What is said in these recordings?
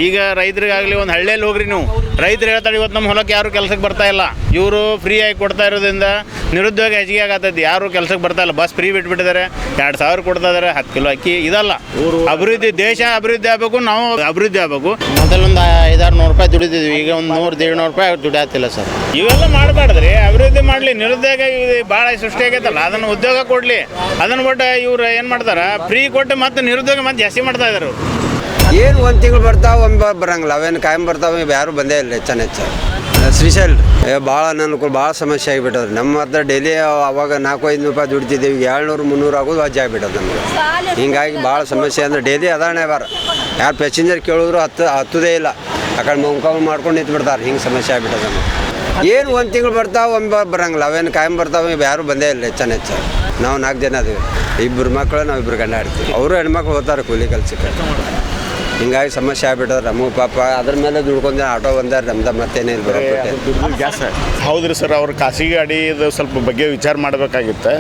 ಈಗ ರೈತರಿಗಾಗಲಿ ಒಂದು ಹಳ್ಳಿಯಲ್ಲಿ ಹೋಗ್ರಿ ನೀವು, ರೈತರು ಹೇಳ್ತಾರೆ ಇವತ್ತು ನಮ್ಮ ಹೊಲಕ್ಕೆ ಯಾರು ಕೆಲಸಕ್ಕೆ ಬರ್ತಾ ಇಲ್ಲ, ಇವರು ಫ್ರೀ ಆಗಿ ಕೊಡ್ತಾ ಇರೋದ್ರಿಂದ ನಿರುದ್ಯೋಗ ಹೆಚ್ಚಿಗೆ ಆಗತ್ತೈತಿ, ಯಾರು ಕೆಲಸಕ್ಕೆ ಬರ್ತಾ ಇಲ್ಲ, ಬಸ್ ಫ್ರೀ ಬಿಟ್ಬಿಟ್ಟಿದ್ದಾರೆ, 2,000 ಕೊಡ್ತಾ ಇದ್ದಾರೆ, 10 ಕಿಲೋ ಅಕ್ಕಿ. ಇದಲ್ಲ ಅಭಿವೃದ್ಧಿ, ದೇಶ ಅಭಿವೃದ್ಧಿ ಆಗಬೇಕು, ನಾವು ಅಭಿವೃದ್ಧಿ ಆಗಬೇಕು. ಮೊದಲೊಂದು 500-600 ರೂಪಾಯಿ ದುಡಿದಿದ್ವಿ, ಈಗ ಒಂದು 100-150 ರೂಪಾಯಿ ದುಡಿಯತ್ತಿಲ್ಲ ಸರ್. ಇವೆಲ್ಲ ಮಾಡಬಾರ್ದ್ರಿ, ಅಭಿವೃದ್ಧಿ ಮಾಡಲಿ. ನಿರುದ್ಯೋಗ ಭಾಳ ಸೃಷ್ಟಿ ಆಗೈತಲ್ಲ, ಅದನ್ನು ಉದ್ಯೋಗ ಕೊಡಲಿ. ಅದನ್ನು ಬಿಟ್ಟು ಇವ್ರು ಏನು ಮಾಡ್ತಾರೆ, ಫ್ರೀ ಕೊಟ್ಟು ಮತ್ತೆ ನಿರುದ್ಯೋಗ ಮತ್ತೆ ಜಾಸ್ತಿ ಮಾಡ್ತಾ ಇದ್ದಾರೆ. ಏನು ಒಂದು ತಿಂಗಳು ಬರ್ತಾವೆ, ಒಂದು ಬರಂಗಿಲ್ಲ, ಅವೇನು ಕಾಯಂ ಬರ್ತಾವೆ, ಯಾರು ಬಂದೇ ಇಲ್ಲ. ಹೆಚ್ಚು ಶ್ರೀಶೈಲ್ ಭಾಳ ಅನುಕೂಲ, ಭಾಳ ಸಮಸ್ಯೆ ಆಗಿಬಿಟ್ಟದ್ರಿ. ನಮ್ಮ ಹತ್ರ ಡೈಲಿ ಅವಾಗ 400-500 ರೂಪಾಯಿ ದುಡಿತಿದ್ದೀವಿ, 200-300 ಆಗೋದು ವಜ್ಜೆ ಆಗಿಬಿಟ್ಟದ ನಮಗೆ. ಹಿಂಗಾಗಿ ಭಾಳ ಸಮಸ್ಯೆ ಅಂದರೆ ಡೈಲಿ ಅದಾಣೆ ಬಾರ, ಯಾರು ಪ್ಯಾಸೆಂಜರ್ ಕೇಳಿದ್ರು ಹತ್ತದೇ ಇಲ್ಲ, ಆ ಕಡೆ ಮುಖಾಮು ಮಾಡ್ಕೊಂಡು ನಿಂತ್ಬಿಡ್ತಾರೆ. ಹಿಂಗೆ ಸಮಸ್ಯೆ ಆಗಿಬಿಟ್ಟದ ನಮಗೆ. ಏನು ಒಂದು ತಿಂಗಳು ಬರ್ತಾವೆ, ಒಂದು ಬರಂಗಿಲ್ಲ, ಅವೇನು ಕಾಯಂ ಬರ್ತಾವೆ, ಯಾರು ಬಂದೇ ಇಲ್ಲ. ಹೆಚ್ಚು ನಾವು 4 ಜನ ಅದೀವಿ, 2 ಮಕ್ಕಳು, ನಾವು 2 ಗಂಡ ಆಡ್ತೀವಿ. ಅವರು ಹೆಣ್ಮಕ್ಳು ಹೋಗ್ತಾರೆ ಕೂಲಿ ಕೆಲಸಕ್ಕೆ. ಹಿಂಗಾಗಿ ಸಮಸ್ಯೆ ಆಗ್ಬಿಟ್ಟದ್ರೆ ನಮಗೆ ಪಾಪ. ಅದ್ರ ಮೇಲೆ ದುಡ್ಕೊಂಡು ಆಟೋ ಬಂದಾರೆ, ನಮ್ದು ಮತ್ತೇನೇ ಇಲ್ಲ ಬರೋಬಿಟ್ಟೆ ಗ್ಯಾಸ್. ಹೌದ್ರಿ ಸರ್, ಅವ್ರು ಖಾಸಗಿ ಗಾಡಿದು ಸ್ವಲ್ಪ ಬಗ್ಗೆ ವಿಚಾರ ಮಾಡಬೇಕಾಗಿತ್ತು,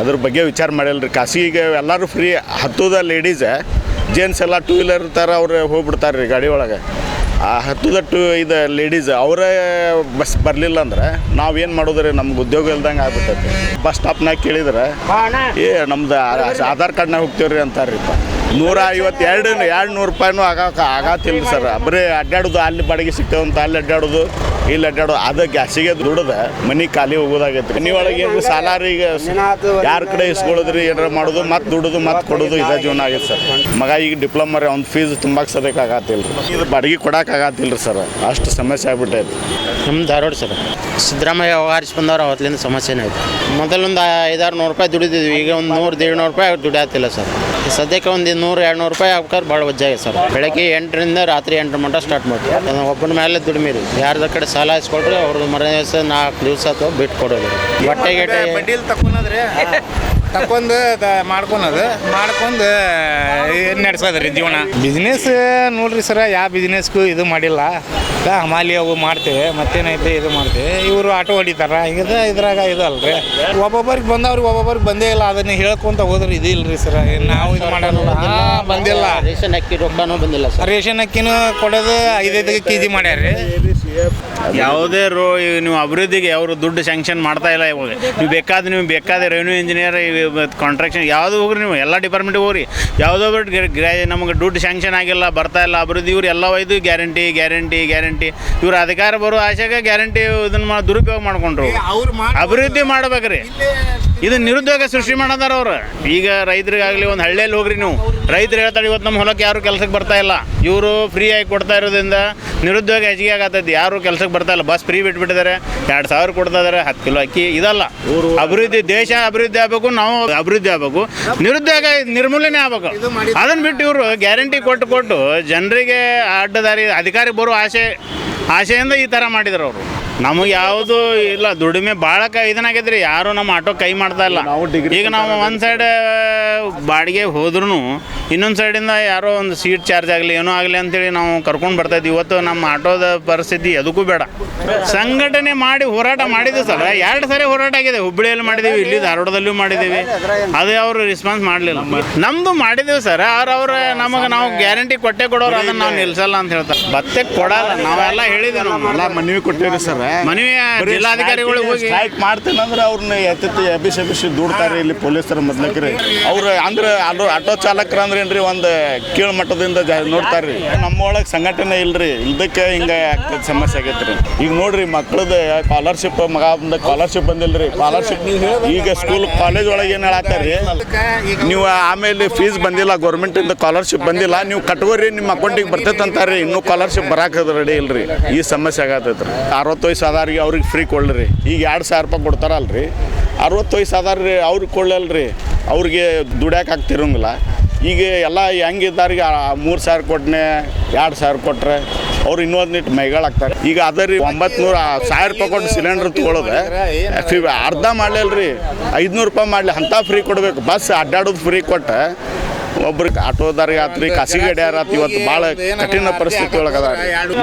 ಅದ್ರ ಬಗ್ಗೆ ವಿಚಾರ ಮಾಡಿಲ್ಲ ರೀ. ಖಾಸಗಿಗೆ ಎಲ್ಲರೂ ಫ್ರೀ ಹತ್ತುದ, ಲೇಡೀಸ್ ಜೆಂಟ್ಸ್ ಎಲ್ಲ 2 ವೀಲರ್ ಥರ ಅವ್ರು ಹೋಗ್ಬಿಡ್ತಾರೆ ರೀ ಗಾಡಿ ಒಳಗೆ. ಆ ಹತ್ತುದ ಇದು ಲೇಡೀಸ್ ಅವರೇ ಬಸ್ ಬರಲಿಲ್ಲ ಅಂದ್ರೆ ನಾವೇನು ಮಾಡೋದ್ರಿ, ನಮ್ಗೆ ಉದ್ಯೋಗ ಇಲ್ದಂಗೆ ಆಗ್ಬಿಟ್ಟೈತಿ. ಬಸ್ ಸ್ಟಾಪ್ನಾಗ ಕೇಳಿದ್ರೆ ನಮ್ದು ಆಧಾರ್ ಕಾರ್ಡ್ನಾಗ ಹೋಗ್ತೀವಿ ರೀ ಅಂತಾರೆ ರೀ. 150-200 ರೂಪಾಯಿನೂ ಆಗತ್ತಿಲ್ಲ ಸರ್. ಬರೀ ಅಡ್ಡಾಡೋದು, ಅಲ್ಲಿ ಬಾಡಿಗೆ ಸಿಗ್ತೇವಂತ ಅಲ್ಲಿ ಅಡ್ಡಾಡೋದು, ಇಲ್ಲಿ ಅಡ್ಡಾಡೋದು, ಅದು ಗ್ಯಾಸಿಗೆ ದುಡ್ದು ಮನೆ ಖಾಲಿ ಹೋಗೋದಾಗೈತೆ. ಮನೆ ಒಳಗೆ ಏನು ಸಾಲಾರಿಗೆ ಯಾರ ಕಡೆ ಇಸ್ಕೊಳ್ಳೋದ್ರಿ, ಏನಾರ ಮಾಡೋದು, ಮತ್ತೆ ದುಡೋದು, ಮತ್ತೆ ಕೊಡೋದು, ಇದೇ ಜೀವನ ಆಗೈತೆ ಸರ್. ಮಗ ಈಗ ಡಿಪ್ಲೊಮಾ ರೀ, ಅವ್ನ ಫೀಸ್ ತುಂಬಕ್ಕೆ ಸದ್ಯಕ್ಕೆ ಆಗತ್ತಿಲ್ಲ ರೀ, ಇದು ಬಾಡಿಗೆ ಕೊಡೋಕೆ ಆಗತ್ತಿಲ್ಲ ರೀ ಸರ್. ಅಷ್ಟು ಸಮಸ್ಯೆ ಆಗ್ಬಿಟ್ಟೈತೆ. ನಮ್ಮ ಧಾರವಾಡ ಸರ್, ಸಿದ್ದರಾಮಯ್ಯ ವ್ಯವಹರಿಸಿ ಬಂದವ್ರು ಅವತ್ತಿಂದ ಸಮಸ್ಯೆನೇ ಐತೆ. ಮೊದಲೊಂದು 500-600 ರೂಪಾಯಿ ದುಡಿದಿದ್ವಿ, ಈಗ ಒಂದು 100-150 ರೂಪಾಯಿ ದುಡಿಯತ್ತಿಲ್ಲ ಸರ್. ಸದ್ಯಕ್ಕೆ ಒಂದು 100-200 ರೂಪಾಯಿ ಹಾಕ್ತಾರೆ, ಭಾಳ ವಜ್ಜಾಗಿದೆ ಸರ್. ಬೆಳಗ್ಗೆ 8ರಿಂದ ರಾತ್ರಿ 8 ಮಟ್ಟ ಸ್ಟಾರ್ಟ್ ಮಾಡ್ತೀವಿ. ಒಬ್ಬನ ಮೇಲೆ ದುಡಿಮೆ ರೀ, ಯಾರ್ದ ಕಡೆ ಸಾಲ ಇಸ್ಕೊಳ್ರಿ ಅವ್ರದ್ದು ಮರನೇ ದಿವಸ 4 ದಿವಸ ಅಥವಾ ಬಿಟ್ಟು ಕೊಡೋದು. ಬಟ್ಟೆ ಬಡ್ಡಿಲಿ ತಕೊಂಡ್ರಿ, ತಕೊಂಡು ಮಾಡ್ಕೊಂಡು ನಡೆಸೋದ್ರಿ ಜೀವನ. ಬಿಸ್ನೆಸ್ ನೋಡ್ರಿ ಸರ, ಯಾವ ಬಿಸ್ನೆಸ್ಗೂ ಇದು ಮಾಡಿಲ್ಲ. ಹಮಾಲಿ ಅವು ಮಾಡ್ತೇವೆ, ಮತ್ತೇನೈತೆ ಇದು ಮಾಡ್ತೇವೆ. ಇವರು ಆಟೋ ಹೊಡಿತಾರ, ಹಿಂಗದ ಇದ್ರಾಗ ಇದು ಅಲ್ರಿ. ಒಬ್ಬೊಬ್ಬರಿಗೆ ಬಂದವ್ರಿಗೆ ಒಬ್ಬೊಬ್ಬರಿಗೆ ಬಂದೇ ಇಲ್ಲ. ಅದನ್ನ ಹೇಳ್ಕೊಂತ ಹೋದ್ರೆ ಇದು ಇಲ್ರಿ ಸರ, ನಾವು ಇದು ಮಾಡೋಲ್ಲ. ಬಂದಿಲ್ಲ, ರೇಷನ್ ಅಕ್ಕಿ ರೊಕ್ಕನೂ ಬಂದಿಲ್ಲ ಸರ್. ರೇಷನ್ ಅಕ್ಕಿನೂ ಕೊಡೋದು 5-5 ಕೆಜಿ ಮಾಡ್ಯಾರ್ರಿ. ಯಾವುದೇ ನೀವು ಅಭಿವೃದ್ಧಿಗೆ ಅವರು ದುಡ್ಡು ಸ್ಯಾಂಕ್ಷನ್ ಮಾಡ್ತಾ ಇಲ್ಲ. ಇವಾಗ ನೀವು ಬೇಕಾದ ರೆವೆನ್ಯೂ ಇಂಜಿನಿಯರ್, ಕಾಂಟ್ರಾಕ್ಷನ್ ಯಾವುದು ಹೋಗ್ರಿ, ನೀವು ಎಲ್ಲ ಡಿಪಾರ್ಟ್ಮೆಂಟಿಗೆ ಹೋಗ್ರಿ, ಯಾವುದೋ ನಮಗೆ ದುಡ್ಡು ಸ್ಯಾಂಕ್ಷನ್ ಆಗಿಲ್ಲ, ಬರ್ತಾ ಇಲ್ಲ ಅಭಿವೃದ್ಧಿ. ಇವ್ರು ಎಲ್ಲ ಒಯ್ದು ಗ್ಯಾರಂಟಿ ಇವ್ರ ಅಧಿಕಾರ ಬರೋ ಆಶೆಗೆ ಗ್ಯಾರಂಟಿ ಇದನ್ನ ದುರುಪಯೋಗ ಮಾಡ್ಕೊಂಡ್ರು. ಅಭಿವೃದ್ಧಿ ಮಾಡ್ಬೇಕ್ರಿ, ಇದು ನಿರುದ್ಯೋಗ ಸೃಷ್ಟಿ ಮಾಡೋದಾರ ಅವ್ರು. ಈಗ ರೈತರಿಗಾಗಲಿ ಒಂದು ಹಳ್ಳಿಯಲ್ಲಿ ಹೋಗ್ರಿ ನೀವು, ರೈತರು ಹೇಳ್ತಾರೆ ಇವತ್ತು ನಮ್ಮ ಹೊಲಕ್ಕೆ ಯಾರು ಕೆಲಸಕ್ಕೆ ಬರ್ತಾ ಇಲ್ಲ, ಇವರು ಫ್ರೀ ಆಗಿ ಕೊಡ್ತಾ ಇರೋದ್ರಿಂದ ನಿರುದ್ಯೋಗ ಹೆಚ್ಚಿಗೆ ಆಗತ್ತೈತಿ, ಯಾರು ಕೆಲಸಕ್ಕೆ ಬರ್ತಾ ಇಲ್ಲ, ಬಸ್ ಫ್ರೀ ಬಿಟ್ಬಿಟ್ಟಿದ್ದಾರೆ, 2,000 ಕೊಡ್ತಾ ಇದ್ದಾರೆ, 10 ಕಿಲೋ ಅಕ್ಕಿ. ಇದಲ್ಲ ಅಭಿವೃದ್ಧಿ, ದೇಶ ಅಭಿವೃದ್ಧಿ ಆಗಬೇಕು, ನಾವು ಅಭಿವೃದ್ಧಿ ಆಗಬೇಕು, ನಿರುದ್ಯೋಗ ನಿರ್ಮೂಲನೆ ಆಗಬೇಕು. ಅದನ್ನು ಬಿಟ್ಟು ಇವರು ಗ್ಯಾರಂಟಿ ಕೊಟ್ಟು ಜನರಿಗೆ ಅಡ್ಡದಾರಿ, ಅಧಿಕಾರಿ ಬರೋ ಆಸೆಯಿಂದ ಈ ಥರ ಮಾಡಿದ್ರು ಅವರು. ನಮಗೆ ಯಾವುದು ಇಲ್ಲ, ದುಡಿಮೆ ಭಾಳ ಇದನ್ನಾಗೈತ್ರಿ, ಯಾರು ನಮ್ಮ ಆಟೋ ಕೈ ಮಾಡ್ತಾ ಇಲ್ಲ. ಈಗ ನಾವು ಒಂದು ಸೈಡ್ ಬಾಡಿಗೆ ಹೋದ್ರೂ ಇನ್ನೊಂದು ಸೈಡಿಂದ ಯಾರೋ ಒಂದು ಸೀಟ್ ಚಾರ್ಜ್ ಆಗಲಿ ಏನೋ ಆಗಲಿ ಅಂತೇಳಿ ನಾವು ಕರ್ಕೊಂಡು ಬರ್ತಾಯಿದ್ವಿ. ಇವತ್ತು ನಮ್ಮ ಆಟೋದ ಪರಿಸ್ಥಿತಿ ಅದಕ್ಕೂ ಬೇಡ. ಸಂಘಟನೆ ಮಾಡಿ ಹೋರಾಟ ಮಾಡಿದ್ವಿ ಸರ್, 2 ಸಾರಿ ಹೋರಾಟ ಆಗಿದೆ. ಹುಬ್ಬಳ್ಳಿಯಲ್ಲಿ ಮಾಡಿದ್ದೀವಿ, ಇಲ್ಲಿ ಧಾರವಾಡದಲ್ಲೂ ಮಾಡಿದ್ದೀವಿ, ಅದೇ ಅವರು ರೆಸ್ಪಾನ್ಸ್ ಮಾಡಲಿಲ್ಲ. ನಮ್ಮದು ಮಾಡಿದ್ದೀವಿ ಸರ್, ನಾವು ಗ್ಯಾರಂಟಿ ಕೊಡೋರು ಅದನ್ನು ನಾವು ನಿಲ್ಲಿಸಲ್ಲ ಅಂತ ಹೇಳ್ತಾರೆ. ಭತ್ತಕ್ಕೆ ಕೊಡಲ್ಲ, ನಾವೆಲ್ಲ ಹೇಳಿದ್ದೇವೆ, ನಾವೆಲ್ಲ ಮನವಿ ಕೊಟ್ಟಿವ್ರಿ ಸರ್. ಮನವಿ ಜಿಲ್ಲಾಧಿಕಾರಿಗಳು ಹೋಗಿ ಸ್ಟ್ರೈಕ್ ಮಾಡ್ತೇನಂದ್ರೆ ಅವ್ರನ್ನ ಎಬ್ಬಿಸಿ ದುಡ್ತಾರೆ ಇಲ್ಲಿ ಪೊಲೀಸರು ಮೊದ್ಲಕ್ರಿ. ಅವ್ರು ಅಂದ್ರೆ ಆಟೋ ಚಾಲಕರು ಅಂದ್ರೆ ಏನ್ರಿ ಒಂದು ಕೀಳು ಮಟ್ಟದಿಂದ ನೋಡ್ತಾರ್ರಿ. ನಮ್ಮ ಒಳಗೆ ಸಂಘಟನೆ ಇಲ್ರಿ, ಇದಕ್ಕೆ ಹಿಂಗೆ ಆಗ್ತದೆ, ಸಮಸ್ಯೆ ಆಗೈತ್ರಿ. ಈಗ ನೋಡ್ರಿ ಮಕ್ಕಳದ ಸ್ಕಾಲರ್ಶಿಪ್, ಸ್ಕಾಲರ್ಶಿಪ್ ಬಂದಿಲ್ರಿ. ಸ್ಕಾಲರ್ಶಿಪ್ ಈಗ ಸ್ಕೂಲ್ ಕಾಲೇಜ್ ಒಳಗೆ ಏನು ಹೇಳತ್ತಾರ್ರಿ, ನೀವು ಆಮೇಲೆ ಫೀಸ್ ಬಂದಿಲ್ಲ, ಗೌರ್ಮೆಂಟಿಂದ ಸ್ಕಾಲರ್ಶಿಪ್ ಬಂದಿಲ್ಲ, ನೀವು ಕಟ್ಕೋರಿ, ನಿಮ್ಮ ಅಕೌಂಟಿಗೆ ಬರ್ತೈತೆ ಅಂತಾರ್ರಿ. ಇನ್ನೂ ಸ್ಕಾಲರ್ಶಿಪ್ ಬರಾಕ ರೆಡಿ ಇಲ್ರಿ. ಈ ಸಮಸ್ಯೆ ಆಗತ್ತೈತ್ರಿ. 60 ವಯಸ್ಸು ಆದವ್ರಿಗೆ ಅವ್ರಿಗೆ ಫ್ರೀ ಕೊಡ್ರಿ. ಈಗ 2,000 ರೂಪಾಯಿ ಕೊಡ್ತಾರಲ್ರಿ, 60 ವಯಸ್ಸು ಆದವ್ರಿ ಅವ್ರಿಗೆ ಕೊಡ್ಲಲ್ರಿ, ಅವ್ರಿಗೆ ದುಡ್ಯಾಕೆ ಆಗ್ತಿರೋಂಗಿಲ್ಲ. ಈಗ ಎಲ್ಲ ಹೆಂಗಿದ್ದಾರಿಗೆ 3,000 ಕೊಟ್ಟನೆ 2,000 ಕೊಟ್ಟರೆ ಅವ್ರು ಇನ್ನೊಂದಿಟ್ಟು ಮೈಗಳಾಗ್ತಾರೆ. ಈಗ ಅದೇ ರೀ 900-1,000 ರೂಪಾಯಿ ಕೊಟ್ಟು ಸಿಲಿಂಡ್ರ್ ತೊಗೊಳೋದು ಅರ್ಧ ಮಾಡಲಿಲ್ರಿ, 500 ರೂಪಾಯಿ ಮಾಡಲಿ ಅಂಥ ಫ್ರೀ ಕೊಡಬೇಕು. ಬಸ್ ಅಡ್ಡಾಡೋದು ಫ್ರೀ ಕೊಟ್ಟು ಒಬ್ರಿಗೆ ಆಟೋದಾರಿಗೆ ಆತ್ರಿ, ಖಾಸಗಿ ಗಾಡಿಯಾರ ಆತು. ಇವತ್ತು ಭಾಳ ಕಠಿಣ ಪರಿಸ್ಥಿತಿ ಒಳಗದ.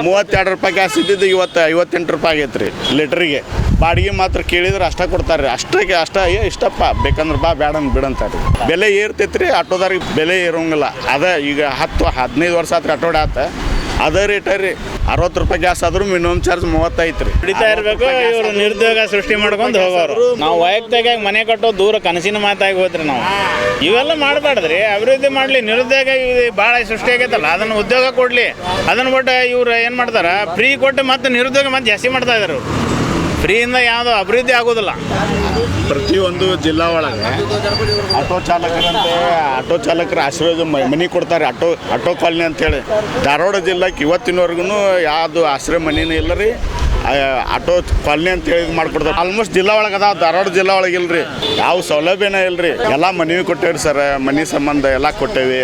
32 ರೂಪಾಯಿ ಗ್ಯಾಸ್ ಇದ್ದಿದ್ದು ಇವತ್ತು 58 ರೂಪಾಯಿ ಆಗೈತೆ ರೀ ಲೀಟ್ರಿಗೆ. ಬಾಡಿಗೆ ಮಾತ್ರ ಕೇಳಿದ್ರೆ ಅಷ್ಟೇ ಕೊಡ್ತಾರೆ ರೀ. ಅಷ್ಟೇ ಇಷ್ಟಪ್ಪ ಬೇಕಂದ್ರೆ ಬಾ, ಬೇಡ ಬಿಡಂತಾರೆ. ಬೆಲೆ ಏರ್ತೈತೆ ರೀ, ಆಟೋದಾರಿಗೆ ಬೆಲೆ ಇರೋಂಗಿಲ್ಲ. ಅದೇ ಈಗ 10-15 ವರ್ಷ ಆತ್ರಿ ಆಟೋಡೆ ಆತ. ಅದೇ ರೇಟ ರೀ 60 ರೂಪಾಯಿ ಗ್ಯಾಸ್ ಆದ್ರೂ ಮಿನಿಮಮ್ ಚಾರ್ಜ್ 35 ರೀ. ಹಿಡಿತಾ ಇರಬೇಕು. ಇವರು ನಿರುದ್ಯೋಗ ಸೃಷ್ಟಿ ಮಾಡ್ಕೊಂಡು ಹೋಗೋರು. ನಾವು ವೈಯಕ್ತಿಕವಾಗಿ ಮನೆ ಕಟ್ಟೋ ದೂರ ಕನಸಿನ ಮಾತಾಗಿ ಹೋದ್ರಿ ನಾವು. ಇವೆಲ್ಲ ಮಾಡಬಾರ್ದ್ರಿ. ಅಭಿವೃದ್ಧಿ ಮಾಡಲಿ. ನಿರುದ್ಯೋಗ ಭಾಳ ಸೃಷ್ಟಿ ಆಗೈತಲ್ಲ, ಅದನ್ನು ಉದ್ಯೋಗ ಕೊಡಲಿ. ಅದನ್ನು ಬಿಟ್ಟು ಇವ್ರು ಏನು ಮಾಡ್ತಾರೆ, ಫ್ರೀ ಕೊಟ್ಟು ಮತ್ತೆ ನಿರುದ್ಯೋಗ ಮತ್ತೆ ಜಾಸ್ತಿ ಮಾಡ್ತಾ ಇದ್ದಾರೆ ಇವರು. ಫ್ರೀಯಿಂದ ಯಾವುದೋ ಅಭಿವೃದ್ಧಿ ಆಗೋದಿಲ್ಲ. ಪ್ರತಿಯೊಂದು ಜಿಲ್ಲಾ ಒಳಗೆ ಆಟೋ ಚಾಲಕರ ಆಶ್ರಯ ಮನೆ ಕೊಡ್ತಾರೆ. ಆಟೋ ಕಾಲನಿ ಅಂತೇಳಿ ಧಾರವಾಡ ಜಿಲ್ಲೆಗೆ ಇವತ್ತಿನವರೆಗೂ ಯಾವುದು ಆಶ್ರಯ ಮನೆಯೂ ಇಲ್ಲ ರೀ. ಆಟೋ ಕಾಲನಿ ಅಂತೇಳಿ ಇದು ಮಾಡ್ಕೊಡ್ತಾರೆ. ಆಲ್ಮೋಸ್ಟ್ ಜಿಲ್ಲಾ ಒಳಗೆ ಅದಾವ. ಧಾರವಾಡ ಜಿಲ್ಲಾ ಒಳಗೆ ಇಲ್ರಿ, ಯಾವ ಸೌಲಭ್ಯನೇ ಇಲ್ರಿ. ಎಲ್ಲ ಮನವಿ ಕೊಟ್ಟೇವ್ರಿ ಸರ್. ಮನೆ ಸಂಬಂಧ ಎಲ್ಲ ಕೊಟ್ಟೇವಿ.